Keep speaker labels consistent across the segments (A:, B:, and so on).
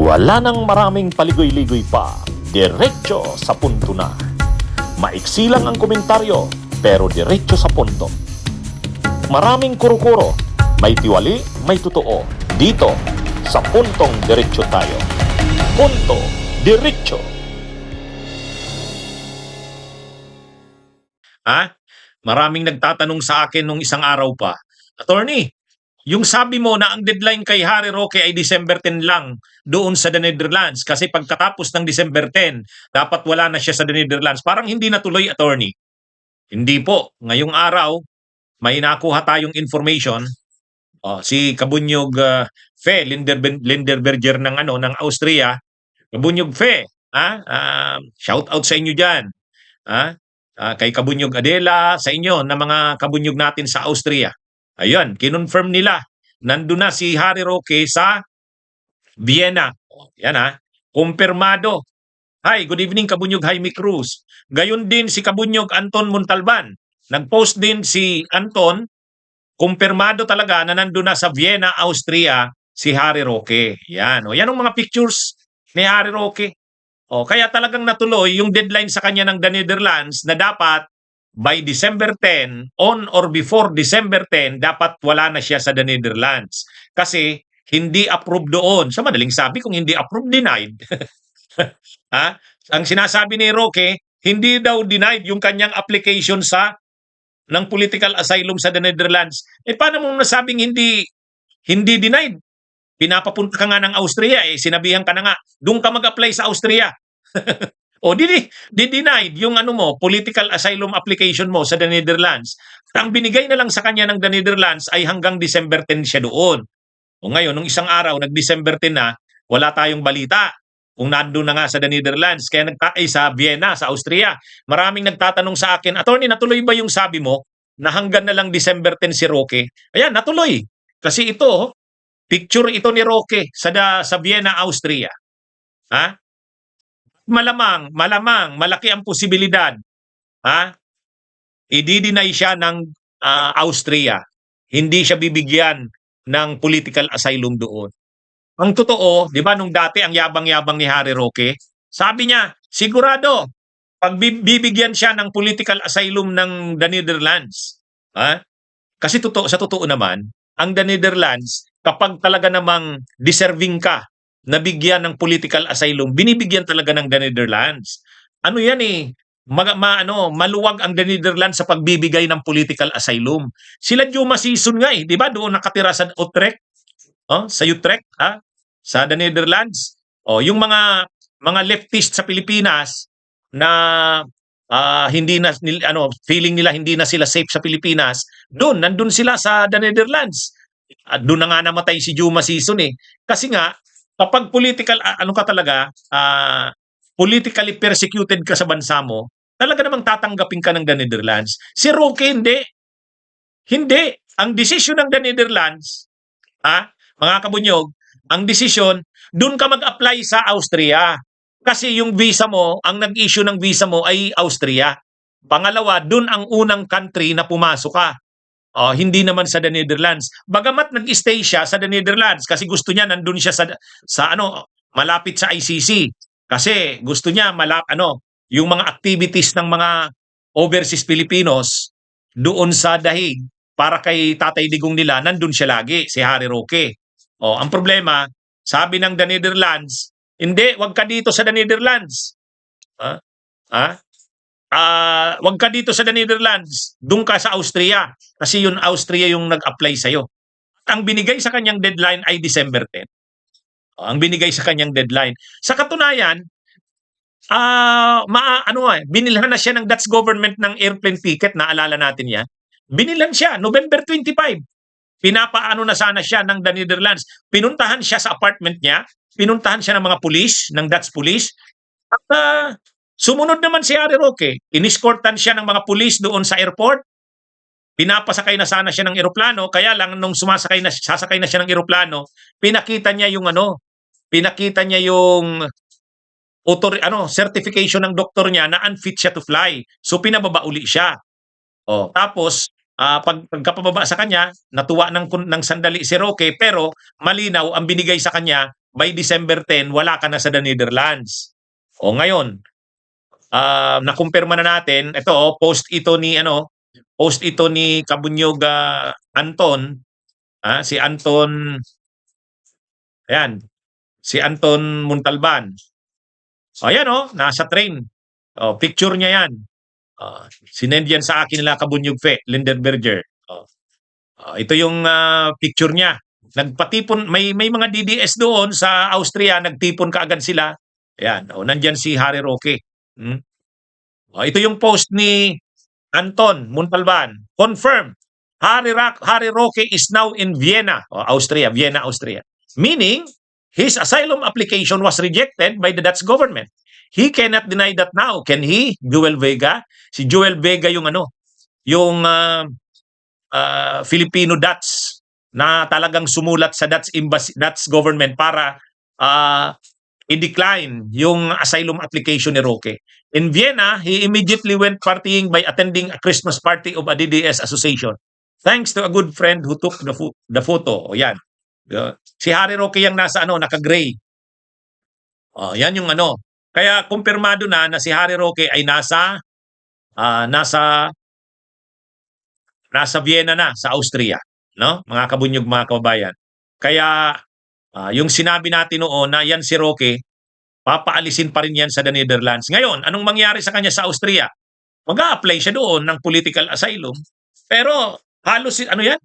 A: Wala nang maraming paligoy-ligoy pa, diretso sa punto na. Maiksi lang ang komentaryo, pero diretso sa punto. Maraming kuro-kuro, may tiwali, may totoo. Dito, sa puntong diretso tayo. Punto, diretso.
B: Maraming nagtatanong sa akin nung isang araw pa, Attorney, yung sabi mo na ang deadline kay Harry Roque ay December 10 lang doon sa The Netherlands kasi pagkatapos ng December 10, dapat wala na siya sa The Netherlands. Parang hindi natuloy, Attorney. Hindi po. Ngayong araw, may nakuha tayong information. Si Kabunyog Fe, Linderberger ng Austria. Kabunyog Fe, shout out sa inyo diyan. Kay Kabunyog Adela, sa inyo na mga kabunyog natin sa Austria. Ayun, kinonfirm nila. Nandun na si Harry Roque sa Vienna. Yan kumpirmado. Hi, good evening Kabunyog Jaime Cruz. Gayon din si Kabunyog Anton Montalban. Nag-post din si Anton, kumpirmado talaga na nandun na sa Vienna, Austria si Harry Roque. Yan ang mga pictures ni Harry Roque. Kaya talagang natuloy yung deadline sa kanya ng The Netherlands na dapat by December 10, on or before December 10, dapat wala na siya sa The Netherlands. Kasi hindi approved doon. Sa madaling sabi, kung hindi approved, denied. Ang sinasabi ni Roque, hindi daw denied yung kanyang application ng political asylum sa The Netherlands. Paano mo nasabing hindi denied? Pinapapunta ka nga ng Austria, sinabihan ka na nga, doon ka mag-apply sa Austria. Denied yung political asylum application mo sa The Netherlands. Ang binigay na lang sa kanya ng The Netherlands ay hanggang December 10 siya doon. Ngayon, nung isang araw, nag-December 10 na, wala tayong balita kung nandun na nga sa The Netherlands. Kaya sa Vienna, sa Austria. Maraming nagtatanong sa akin, Attorney, natuloy ba yung sabi mo na hanggang na lang December 10 si Roque? Ayan, natuloy. Kasi ito, picture ito ni Roque sa Vienna, Austria. Malamang, malaki ang posibilidad. I-deny siya ng Austria. Hindi siya bibigyan ng political asylum doon. Ang totoo, di ba nung dati ang yabang-yabang ni Harry Roque, sabi niya, sigurado, pag bibigyan siya ng political asylum ng The Netherlands. Kasi sa totoo naman, ang The Netherlands, kapag talaga namang deserving ka, nabigyan ng political asylum, binibigyan talaga ng The Netherlands. Maluwag ang The Netherlands sa pagbibigay ng political asylum. Sila Juma Sison nga di ba? Doon nakatira sa Utrecht, sa Utrecht, sa The Netherlands. Yung mga leftist sa Pilipinas na feeling nila hindi na sila safe sa Pilipinas, nandun sila sa The Netherlands. Doon na nga namatay si Juma Sison Kasi nga, kapag politically persecuted ka sa bansa mo, talaga namang tatanggapin ka ng The Netherlands. Si Roque, hindi. Hindi. Ang desisyon ng The Netherlands, mga kabunyog, ang desisyon, doon ka mag-apply sa Austria. Kasi yung visa mo, ang nag-issue ng visa mo ay Austria. Pangalawa, doon ang unang country na pumasok ka. Hindi naman sa The Netherlands. Bagamat nag-stay siya sa The Netherlands kasi gusto niya nandun siya malapit sa ICC. Kasi gusto niya yung mga activities ng mga overseas Filipinos doon sa Dahig para kay Tatay Digong nila, nandun siya lagi, si Harry Roque. Ang problema, sabi ng The Netherlands, hindi, wag ka dito sa The Netherlands. Wag ka dito sa The Netherlands, doon ka sa Austria. Kasi yun Austria yung nag-apply sa'yo. At ang binigay sa kanyang deadline ay December 10. Ang binigay sa kanyang deadline. Sa katunayan, binilhan na siya ng Dutch government ng airplane ticket, naalala natin yan. Binilhan siya, November 25. Pinapaano na sana siya ng The Netherlands. Pinuntahan siya sa apartment niya, pinuntahan siya ng mga pulis, ng Dutch police. At sumunod naman si Harry Roque, iniskortan siya ng mga pulis doon sa airport. Pinapasakay na sana siya ng eroplano, kaya lang nung sasakay na siya ng eroplano, pinakita niya yung certification ng doktor niya na unfit siya to fly. So pinababa uli siya. Tapos pagkapababa sa kanya, natuwa ng sandali si Roque, pero malinaw ang binigay sa kanya by December 10, wala ka na sa the Netherlands. O ngayon, nakumpirma na natin, ito, post ito ni Kabunyog Anton, si Anton, ayan, si Anton Montalban. Ayan nasa train. Picture niya yan. Sinend yan sa akin nila Kabunyog Lindenberger. Ito yung picture niya. Nagpatipon, may mga DDS doon sa Austria, nagtipon kaagad sila. Ayan, nandyan si Harry Roque. Ito yung post ni Anton Montalban. Confirmed. Harry Roque is now in Vienna, Vienna, Austria. Meaning, his asylum application was rejected by the Dutch government. He cannot deny that now. Can he? Joel Vega? Si Joel Vega yung Filipino-Dutch na talagang sumulat sa Dutch embassy, Dutch government para i-decline yung asylum application ni Roque. In Vienna, he immediately went partying by attending a Christmas party of a DDS association. Thanks to a good friend who took the photo. Yan. Si Harry Roque yung naka-gray. Yan yung Kaya kumpirmado na si Harry Roque ay nasa Vienna na, sa Austria, no? Mga kabunyog, mga kababayan. Kaya yung sinabi natin noon na yan si Roque, papaalisin pa rin yan sa the Netherlands. Ngayon, anong mangyari sa kanya sa Austria? Mag-a-apply siya doon ng political asylum. Pero halos yan,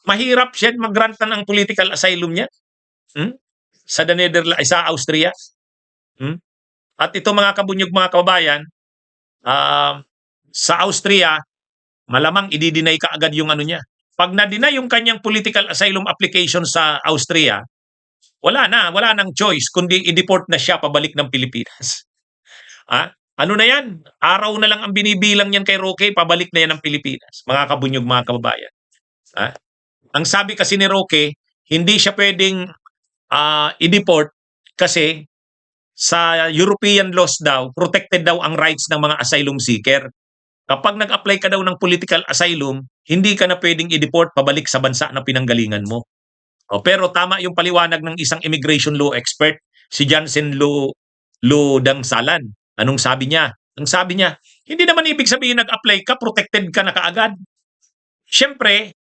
B: mahirap siya mag-grant ng political asylum niya. Sa the Netherlands, sa Austria. At ito mga kabunyog, mga kababayan, sa Austria, malamang i-deny ka agad yung niya. Pag na-deny yung kanyang political asylum application sa Austria, wala nang choice kundi i-deport na siya pabalik ng Pilipinas. Ano na yan? Araw na lang ang binibilang yan kay Roque, pabalik na yan ng Pilipinas. Mga kabunyog, mga kababayan. Ang sabi kasi ni Roque, hindi siya pwedeng i-deport kasi sa European laws daw, protected daw ang rights ng mga asylum seeker. Kapag nag-apply ka daw ng political asylum, hindi ka na pwedeng i-deport pabalik sa bansa na pinanggalingan mo. Pero tama yung paliwanag ng isang immigration law expert, si Jansen Dangsalan. Anong sabi niya? Ang sabi niya, hindi naman ibig sabihin nag-apply ka, protected ka na kaagad. Siyempre,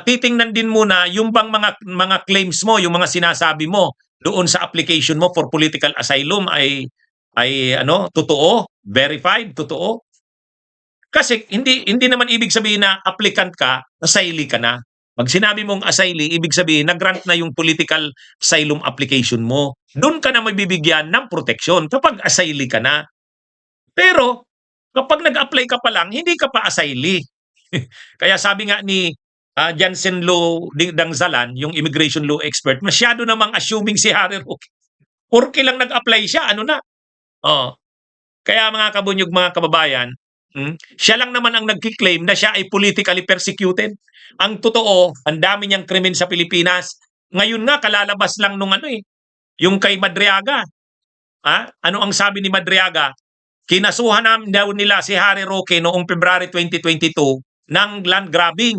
B: titingnan din muna yung bang mga claims mo, yung mga sinasabi mo doon sa application mo for political asylum ay totoo, verified, totoo. Kasi hindi naman ibig sabihin na applicant ka, asylee ka na. Pag sinabi mong asylee, ibig sabihin nag-grant na yung political asylum application mo. Doon ka na mabibigyan ng proteksyon kapag asylee ka na. Pero kapag nag-apply ka pa lang, hindi ka pa asylee. Kaya sabi nga ni Jansen Dangsalan, yung immigration law expert, masyado namang assuming si Harry Roque. Porke lang nag-apply siya, Kaya mga kabunyog, mga kababayan, siya lang naman ang nagki-claim na siya ay politically persecuted. Ang totoo, ang dami niyang krimen sa Pilipinas. Ngayon nga, kalalabas lang nung yung kay Madriaga. Ano ang sabi ni Madriaga? Kinasuhan daw nila si Harry Roque noong February 2022 ng land grabbing.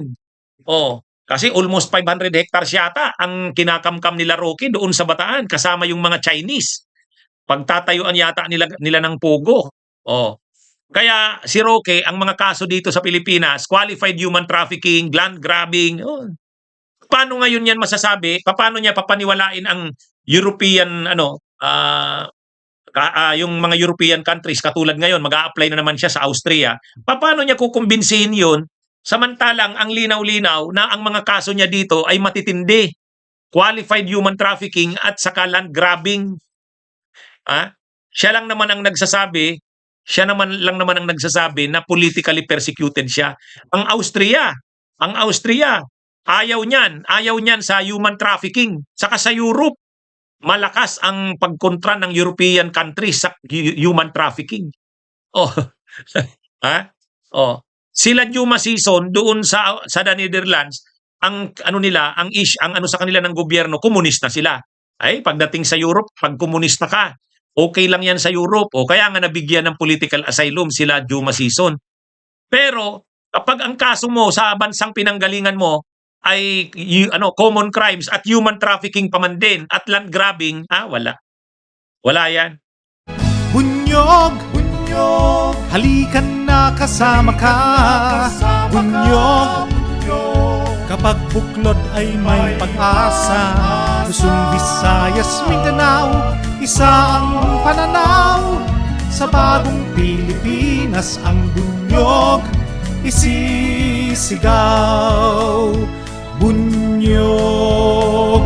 B: Kasi almost 500 hectares yata ang kinakamkam nila Roque doon sa Bataan kasama yung mga Chinese. Pagtatayuan yata nila ng Pogo. Kaya si Roque, ang mga kaso dito sa Pilipinas, qualified human trafficking, land grabbing. Paano ngayon yan masasabi? Paano niya papaniwalain ang European yung mga European countries katulad ngayon, mag-a-apply na naman siya sa Austria. Paano niya kukumbinsihin yun? Samantalang ang linaw-linaw na ang mga kaso niya dito ay matitindi. Qualified human trafficking at saka land grabbing. Siya lang naman ang nagsasabi na politically persecuted siya. Ang Austria, ayaw niyan sa human trafficking. Saka sa Europe, malakas ang pagkontra ng European countries sa human trafficking. Sila Juma Season doon sa the Netherlands, ang sa kanila ng gobyerno, komunista sila. Ay, pagdating sa Europe, pag komunista ka, okay lang yan sa Europe. Kaya nga nabigyan ng political asylum sila Juma Season. Pero kapag ang kaso mo sa bansang pinanggalingan mo ay common crimes at human trafficking pa man din at land grabbing, wala. Wala yan.
C: Bunyog, bunyog, halikan na kasama ka. Bunyog, kapag buklod ay may pag-asa. Luzon, Visayas, Mindanao, isa ang pananaw. Sa bagong Pilipinas ang bunyog isisigaw. Bunyog,